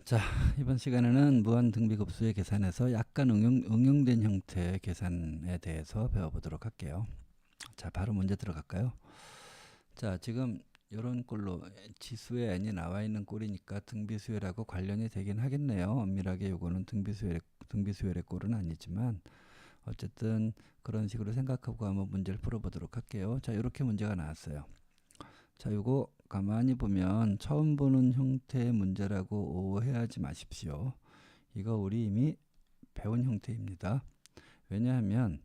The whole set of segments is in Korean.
자, 이번 시간에는 무한등비급수의 계산에서 약간 응용된 형태의 계산에 대해서 배워보도록 할게요. 자, 바로 문제 들어갈까요? 자, 지금 이런 꼴로 지수에 n이 나와 있는 꼴이니까 등비수열하고 관련이 되긴 하겠네요. 엄밀하게 요거는 등비수열의 꼴은 아니지만 어쨌든 그런 식으로 생각하고 한번 문제를 풀어보도록 할게요. 자, 이렇게 문제가 나왔어요. 자, 요거 가만히 보면 처음 보는 형태의 문제라고 오해하지 마십시오. 이거 우리 이미 배운 형태입니다. 왜냐하면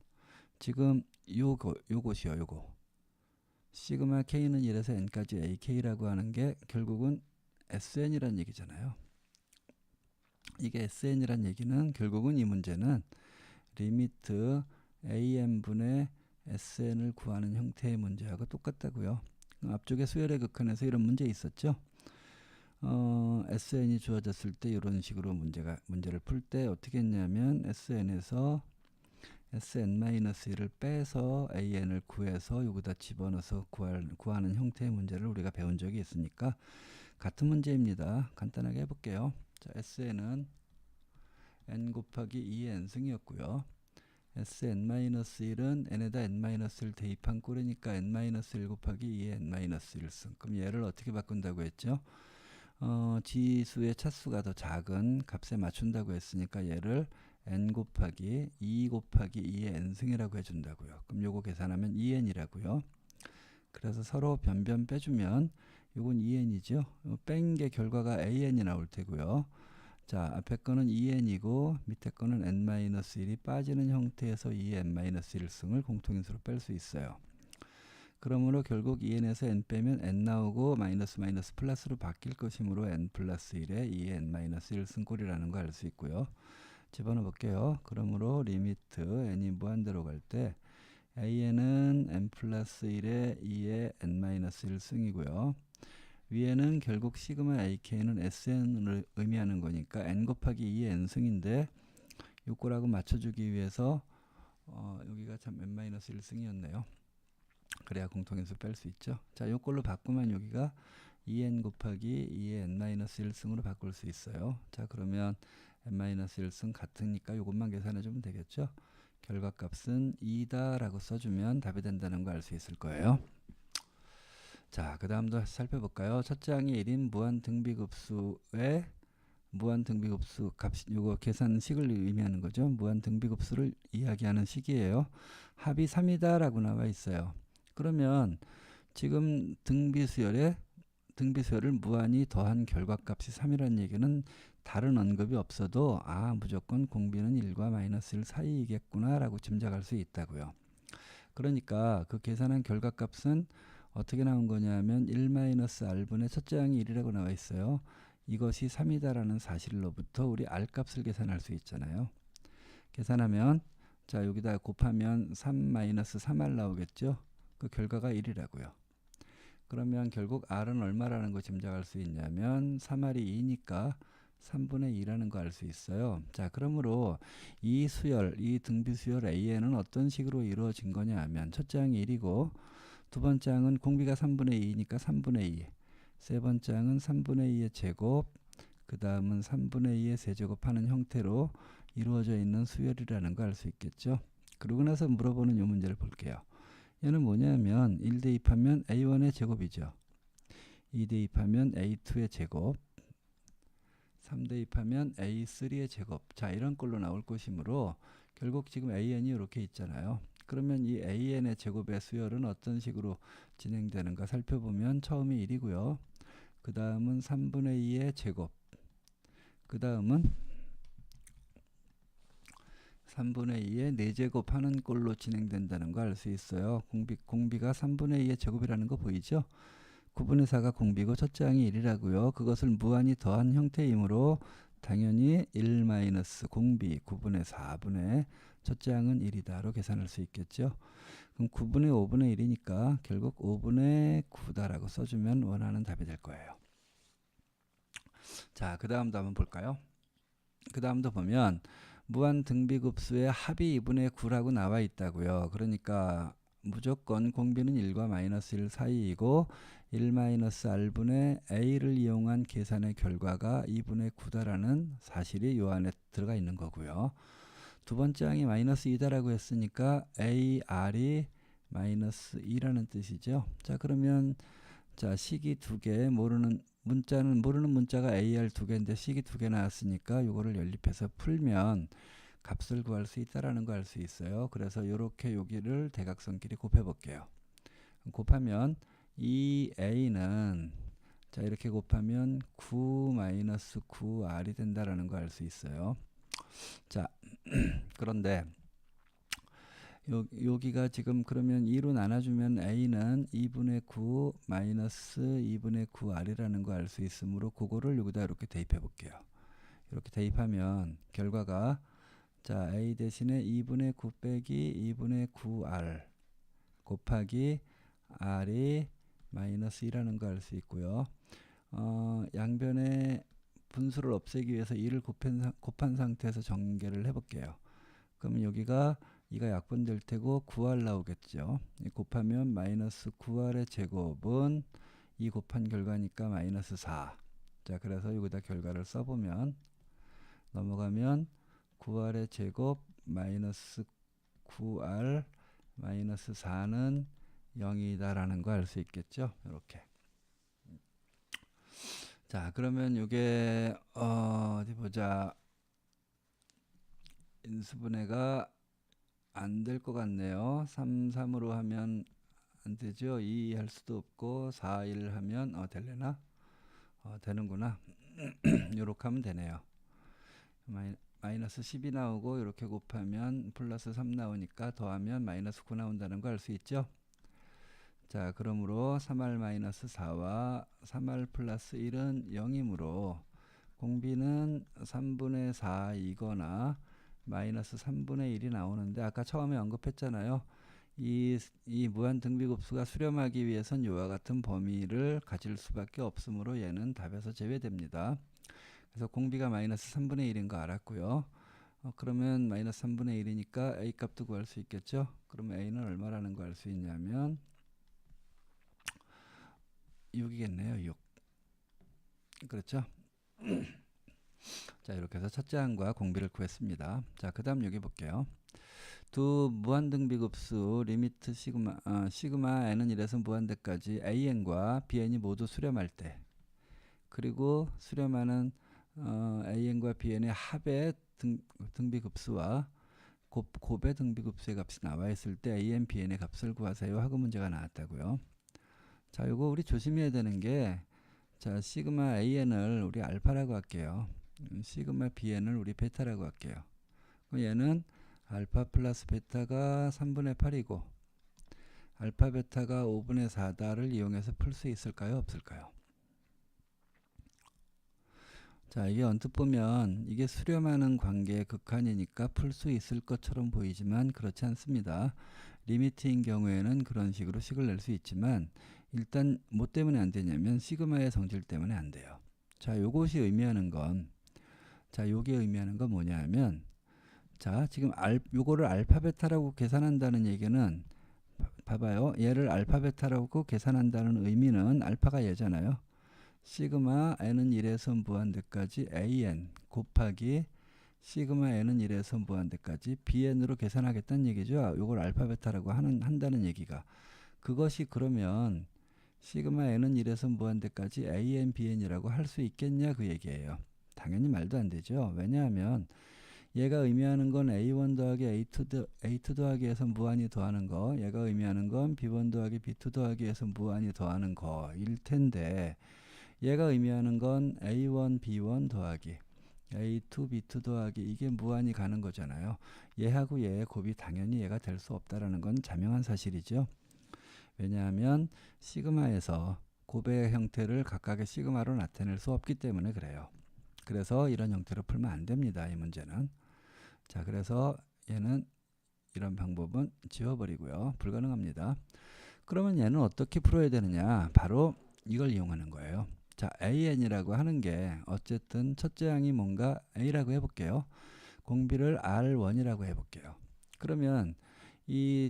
지금 요것이요, 요거. 시그마 k는 1에서 n까지 ak라고 하는 게 결국은 sn이란 얘기잖아요. 이게 sn이란 얘기는 결국은 이 문제는 리미트 an분의 sn을 구하는 형태의 문제하고 똑같다고요. 앞쪽에 수열의 극한에서 이런 문제 있었죠. sn이 주어졌을 때 이런 식으로 문제를 풀 때 어떻게 했냐면 sn에서 sn-1을 빼서 an을 구해서 여기다 집어넣어서 구하는 형태의 문제를 우리가 배운 적이 있으니까 같은 문제입니다. 간단하게 해볼게요. 자, sn은 n 곱하기 2의 n승이었고요. sn-1은 n에다 n-를 대입한 꼴이니까 n-1 곱하기 2의 n-1승. 그럼 얘를 어떻게 바꾼다고 했죠? 지수의 차수가 더 작은 값에 맞춘다고 했으니까 얘를 n 곱하기 2 곱하기 2의 n승이라고 해준다고요. 그럼 요거 계산하면 2n이라고요. 그래서 서로 변변 빼주면 요건 2n이죠. 뺀 게 결과가 an이 나올 테고요. 자, 앞에 거는 2n이고 밑에 거는 n-1이 빠지는 형태에서 2의 n-1승을 공통인수로 뺄 수 있어요. 그러므로 결국 2n에서 n 빼면 n 나오고 마이너스 플러스로 바뀔 것이므로 n 플러스 1에 2의 n-1승 꼴이라는 거 알 수 있고요. 집어넣어 볼게요. 그러므로 리미트 n이 무한대로 갈 때 an은 n 플러스 1에 2의 n-1승이고요. 위에는 결국 시그마 ak는 sn을 의미하는 거니까 n 곱하기 2의 n승인데 요거라고 맞춰주기 위해서 여기가 참 n-1승이었네요. 그래야 공통인수 뺄 수 있죠. 자, 요걸로 바꾸면 여기가 2n 곱하기 2의 n-1승으로 바꿀 수 있어요. 자, 그러면 n-1승 같으니까 요것만 계산해 주면 되겠죠. 결과값은 2다 라고 써주면 답이 된다는 거 알 수 있을 거예요. 자, 그 다음도 살펴볼까요? 첫째 항이 1인 무한등비급수의 무한등비급수 값, 요거 계산식을 의미하는 거죠. 무한등비급수를 이야기하는 식이에요. 합이 3이다 라고 나와 있어요. 그러면 지금 등비수열을 무한히 더한 결과값이 3이라는 얘기는 다른 언급이 없어도 무조건 공비는 1과 마이너스 1 사이이겠구나 라고 짐작할 수 있다고요. 그러니까 그 계산한 결과값은 어떻게 나온 거냐면 1-r분의 첫째 항이 1이라고 나와 있어요. 이것이 3이다라는 사실로부터 우리 r값을 계산할 수 있잖아요. 계산하면 자, 여기다 곱하면 3-3r 나오겠죠. 그 결과가 1이라고요. 그러면 결국 r은 얼마라는 거 짐작할 수 있냐면 3r이 2니까 3분의 2라는 거 알 수 있어요. 자, 그러므로 이 등비수열 an은 어떤 식으로 이루어진 거냐 하면 첫째 항이 1이고 두 번째 항은 공비가 3분의 2니까 3분의 2, 세 번째 항은 3분의 2의 제곱, 그 다음은 3분의 2의 세제곱하는 형태로 이루어져 있는 수열이라는 거 알 수 있겠죠. 그러고 나서 물어보는 이 문제를 볼게요. 얘는 뭐냐면 1 대입하면 a1의 제곱이죠. 2 대입하면 a2의 제곱, 3 대입하면 a3의 제곱. 자, 이런 꼴로 나올 것이므로 결국 지금 an이 이렇게 있잖아요. 그러면 이 an의 제곱의 수열은 어떤 식으로 진행되는가 살펴보면 처음이 1이고요. 그 다음은 3분의 2의 제곱. 그 다음은 3분의 2의 4제곱 하는 꼴로 진행된다는 거 알 수 있어요. 공비가 3분의 2의 제곱이라는 거 보이죠? 9분의 4가 공비고 첫째 항이 1이라고요. 그것을 무한히 더한 형태이므로 당연히 1 마이너스 공비 9분의 4분의 첫째 항은 1이다로 계산할 수 있겠죠. 그럼 9분의 5분의 1이니까 결국 5분의 9다라고 써주면 원하는 답이 될 거예요. 자, 그 다음도 한번 볼까요? 그 다음도 보면 무한등비급수의 합이 2분의 9라고 나와 있다고요. 그러니까 무조건 공비는 1과 마이너스 1 사이이고 1-r분의 a를 이용한 계산의 결과가 2분의 9다라는 사실이 요 안에 들어가 있는 거고요. 두 번째 항이 마이너스 2다라고 했으니까 ar이 마이너스 2라는 뜻이죠. 자, 그러면 자, 식이 두 개, 모르는 문자가 AR 두 개인데 식이 두 개 나왔으니까 요거를 연립해서 풀면 값을 구할 수 있다라는 거 알 수 있어요. 그래서 요렇게 여기를 대각선끼리 곱해 볼게요. 곱하면 이 A는 자, 이렇게 곱하면 9-9R이 된다라는 거 알 수 있어요. 자, 그런데 여기가 지금 그러면 2로 나눠주면 A는 2분의 9 마이너스 2분의 9R이라는 거 알 수 있으므로 그거를 여기다 이렇게 대입해 볼게요. 이렇게 대입하면 결과가 자, A 대신에 2분의 9 빼기 2분의 9R 곱하기 R이 마이너스 2라는 거 알 수 있고요. 양변의 분수를 없애기 위해서 2를 곱한 상태에서 전개를 해볼게요. 그러면 여기가 2가 약분될 테고 9R 나오겠죠. 곱하면 마이너스 9R의 제곱은 2 곱한 결과니까 마이너스 4. 자, 그래서 여기다 결과를 써보면 넘어가면 9R의 제곱 마이너스 9R 마이너스 4는 0이다라는 거 알 수 있겠죠. 이렇게. 자, 그러면 이게 어디 보자. 인수분해가 안 될 것 같네요. 3, 3으로 하면 안 되죠. 2 할 수도 없고 4, 1 하면 될래나? 되는구나. 요렇게 하면 되네요. 마이너스 10이 나오고 이렇게 곱하면 플러스 3 나오니까 더하면 마이너스 9 나온다는 거 알 수 있죠. 자, 그러므로 3R 마이너스 4와 3R 플러스 1은 0이므로 공비는 3분의 4이거나 마이너스 3분의 1이 나오는데 아까 처음에 언급했잖아요. 이 무한등비급수가 수렴하기 위해선 이와 같은 범위를 가질 수밖에 없으므로 얘는 답에서 제외됩니다. 그래서 공비가 마이너스 3분의 1인 거 알았고요. 그러면 마이너스 3분의 1이니까 A 값도 구할 수 있겠죠. 그러면 A는 얼마라는 거 알 수 있냐면 6이겠네요. 6. 그렇죠. 자, 이렇게 해서 첫째 항과 공비를 구했습니다. 자, 그 다음 여기 볼게요. 두 무한등비급수 리미트 시그마 n은 1에서 무한대까지 an과 bn이 모두 수렴할 때, 그리고 수렴하는 an과 bn의 합의 등비급수와 곱의 등비급수의 값이 나와 있을 때 an, bn의 값을 구하세요 하고 문제가 나왔다고요. 자, 이거 우리 조심해야 되는 게, 자, 시그마 an을 우리 알파라고 할게요. 시그마 bn을 우리 베타라고 할게요. 그럼 얘는 알파 플러스 베타가 3분의 8이고 알파 베타가 5분의 4다를 이용해서 풀 수 있을까요? 없을까요? 자, 이게 언뜻 보면 이게 수렴하는 관계의 극한이니까 풀 수 있을 것처럼 보이지만 그렇지 않습니다. 리미트인 경우에는 그런 식으로 식을 낼 수 있지만 일단 뭐 때문에 안 되냐면 시그마의 성질 때문에 안 돼요. 자, 요것이 의미하는 건, 자, 요게 의미하는 건 뭐냐 하면, 자, 지금 요거를 알파 베타라고 계산한다는 얘기는, 봐봐요. 얘를 알파 베타라고 계산한다는 의미는 알파가 얘잖아요. 시그마 n은 1에서 무한대까지 an 곱하기 시그마 n은 1에서 무한대까지 bn으로 계산하겠다는 얘기죠. 요걸 알파 베타라고 한다는 얘기가. 그것이 그러면 시그마 n은 1에서 무한대까지 an, bn이라고 할 수 있겠냐 그 얘기예요. 당연히 말도 안 되죠. 왜냐하면 얘가 의미하는 건 a1 더하기 a2 더하기에서 무한히 더하는 거, 얘가 의미하는 건 b1 더하기 b2 더하기에서 무한히 더하는 거일 텐데, 얘가 의미하는 건 a1 b1 더하기 a2 b2 더하기 이게 무한히 가는 거잖아요. 얘하고 얘의 곱이 당연히 얘가 될 수 없다라는 건 자명한 사실이죠. 왜냐하면 시그마에서 곱의 형태를 각각의 시그마로 나타낼 수 없기 때문에 그래요. 그래서 이런 형태로 풀면 안 됩니다. 이 문제는. 자, 그래서 얘는 이런 방법은 지워버리고요. 불가능합니다. 그러면 얘는 어떻게 풀어야 되느냐? 바로 이걸 이용하는 거예요. 자, an이라고 하는 게 어쨌든 첫째 항이 뭔가 a라고 해볼게요. 공비를 r1이라고 해볼게요. 그러면 이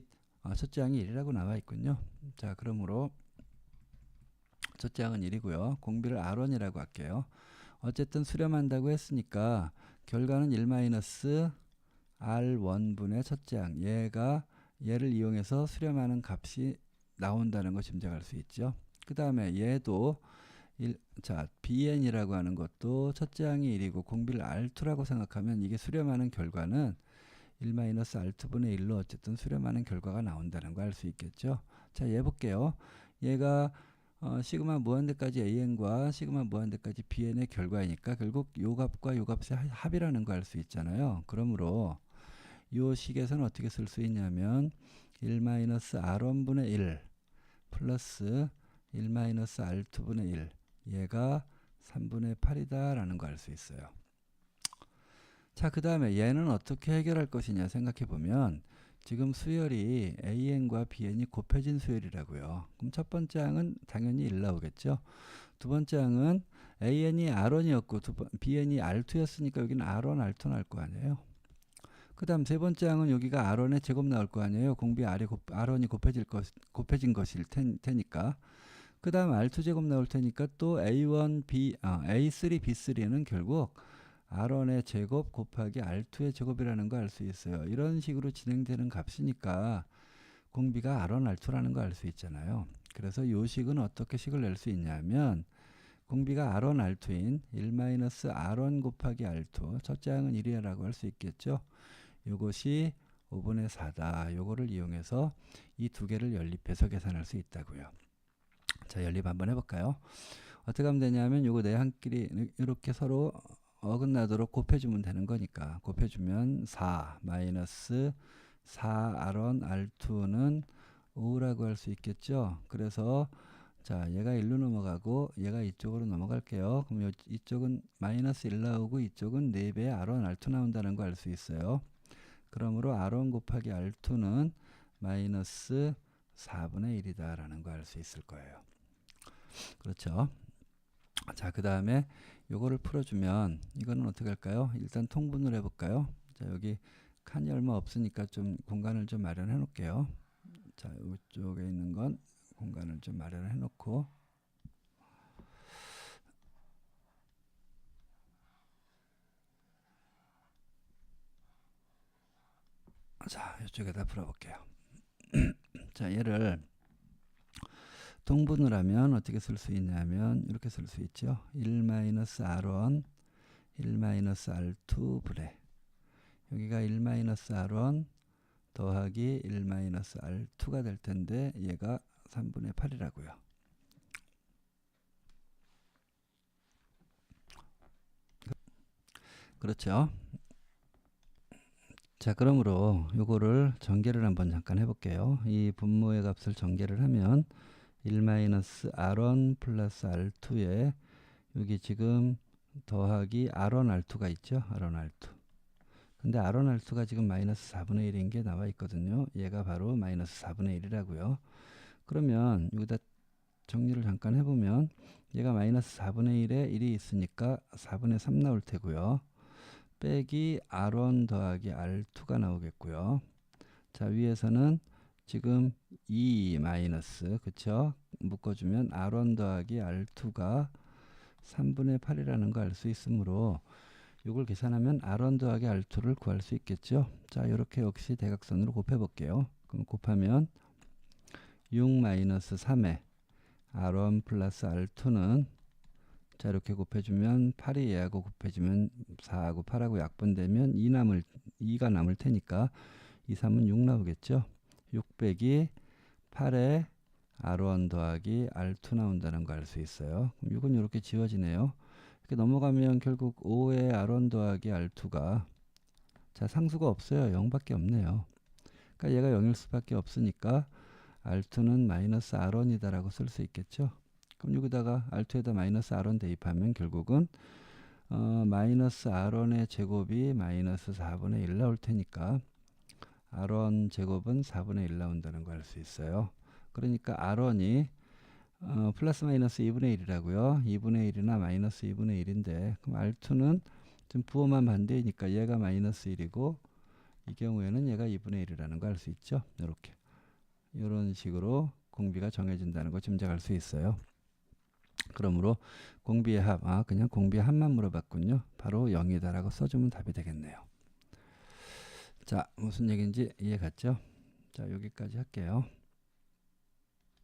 첫째 항이 1이라고 나와 있군요. 자, 그러므로 첫째 항은 1이고요. 공비를 R1이라고 할게요. 어쨌든 수렴한다고 했으니까 결과는 1-R1분의 첫째 항. 얘를 이용해서 수렴하는 값이 나온다는 거 짐작할 수 있죠. 그 다음에 얘도 bn이라고 하는 것도 첫째 항이 1이고 공비를 R2라고 생각하면 이게 수렴하는 결과는 1-R2분의 1로 어쨌든 수렴하는 결과가 나온다는 거 알 수 있겠죠. 자, 얘 볼게요. 얘가 시그마 무한대까지 an과 시그마 무한대까지 bn의 결과이니까 결국 요 값과 요 값의 합이라는 거 알 수 있잖아요. 그러므로 요 식에서는 어떻게 쓸 수 있냐면 1-R1분의 1 플러스 1-R2분의 1 얘가 3분의 8이다 라는 거 알 수 있어요. 자, 그 다음에 얘는 어떻게 해결할 것이냐 생각해 보면 지금 수열이 an과 bn이 곱해진 수열이라고요. 그럼 첫 번째 항은 당연히 1 나오겠죠. 두 번째 항은 an이 r1이었고 bn이 r2였으니까 여기는 r1, r2 나올 거 아니에요. 그 다음 세 번째 항은 여기가 r1의 제곱 나올 거 아니에요. 공비 r1이 곱해진 것일 테니까. 그 다음 r2 제곱 나올 테니까 또 a3, b3는 결국 r1의 제곱 곱하기 r2의 제곱이라는 거 알 수 있어요. 이런 식으로 진행되는 값이니까 공비가 r1, r2라는 거 알 수 있잖아요. 그래서 이 식은 어떻게 식을 낼 수 있냐면 공비가 r1, r2인 1-r1 곱하기 r2 첫째 항은 1이라고 할 수 있겠죠. 이것이 5분의 4다. 요거를 이용해서 이 두 개를 연립해서 계산할 수 있다고요. 자, 연립 한번 해볼까요? 어떻게 하면 되냐면 요거 내항끼리 이렇게 서로 어긋나도록 곱해주면 되는 거니까 곱해주면 4 마이너스 4r1 r2는 5라고 할 수 있겠죠. 그래서 자, 얘가 1로 넘어가고 얘가 이쪽으로 넘어갈게요. 그럼 이쪽은 마이너스 1 나오고 이쪽은 4배의 r1 r2 나온다는 거 알 수 있어요. 그러므로 r1 곱하기 r2는 마이너스 4분의 1이다 라는 거 알 수 있을 거예요. 그렇죠. 자, 그 다음에 요거를 풀어주면 이거는 어떻게 할까요? 일단 통분을 해볼까요? 자, 여기 칸이 얼마 없으니까 좀 공간을 좀 마련해 놓을게요. 자, 이쪽에 있는 건 공간을 좀 마련해 놓고 자, 이쪽에다 풀어볼게요. 자, 얘를 통분을 하면 어떻게 쓸 수 있냐면 이렇게 쓸 수 있죠. 1-R1 1-R2 분의 여기가 1-R1 더하기 1-R2가 될 텐데 얘가 3분의 8이라고요. 그렇죠. 자, 그러므로 요거를 전개를 한번 잠깐 해볼게요. 이 분모의 값을 전개를 하면 1-R1 플러스 R2에 여기 지금 더하기 R1, R2가 있죠. R1, R2. 근데 R1, R2가 지금 마이너스 4분의 1인 게 나와 있거든요. 얘가 바로 마이너스 4분의 1이라고요. 그러면 여기다 정리를 잠깐 해보면 얘가 마이너스 4분의 1에 1이 있으니까 4분의 3 나올 테고요. 빼기 R1 더하기 R2가 나오겠고요. 자, 위에서는 지금 2 마이너스 그쵸? 묶어주면 R1 더하기 R2가 3분의 8이라는 거 알 수 있으므로 이걸 계산하면 R1 더하기 R2를 구할 수 있겠죠. 자, 이렇게 역시 대각선으로 곱해 볼게요. 그럼 곱하면 6 마이너스 3에 R1 플러스 R2는 자, 이렇게 곱해주면 8이 얘하고 곱해주면 4하고 8하고 약분되면 2가 남을 테니까 2, 3은 6 나오겠죠. 6 빼기 8에 R1 더하기 R2 나온다는 거 알 수 있어요. 그럼 6은 이렇게 지워지네요. 이렇게 넘어가면 결국 5에 R1 더하기 R2가 자, 상수가 없어요. 0밖에 없네요. 그러니까 얘가 0일 수밖에 없으니까 R2는 마이너스 R1이다 라고 쓸 수 있겠죠. 그럼 여기다가 R2에다 마이너스 R1 대입하면 결국은 마이너스 R1의 제곱이 마이너스 4분의 1 나올 테니까 R1 제곱은 4분의 1 나온다는 걸 알 수 있어요. 그러니까 R1이 플러스 마이너스 2분의 1이라고요. 2분의 1이나 마이너스 2분의 1인데 그럼 R2는 지금 부호만 반대이니까 얘가 마이너스 1이고 이 경우에는 얘가 2분의 1이라는 거 알 수 있죠. 이렇게. 이런 식으로 공비가 정해진다는 거 짐작할 수 있어요. 그러므로 공비의 합, 그냥 공비의 합만 물어봤군요. 바로 0이다라고 써주면 답이 되겠네요. 자, 무슨 얘기인지 이해 갔죠? 자, 여기까지 할게요.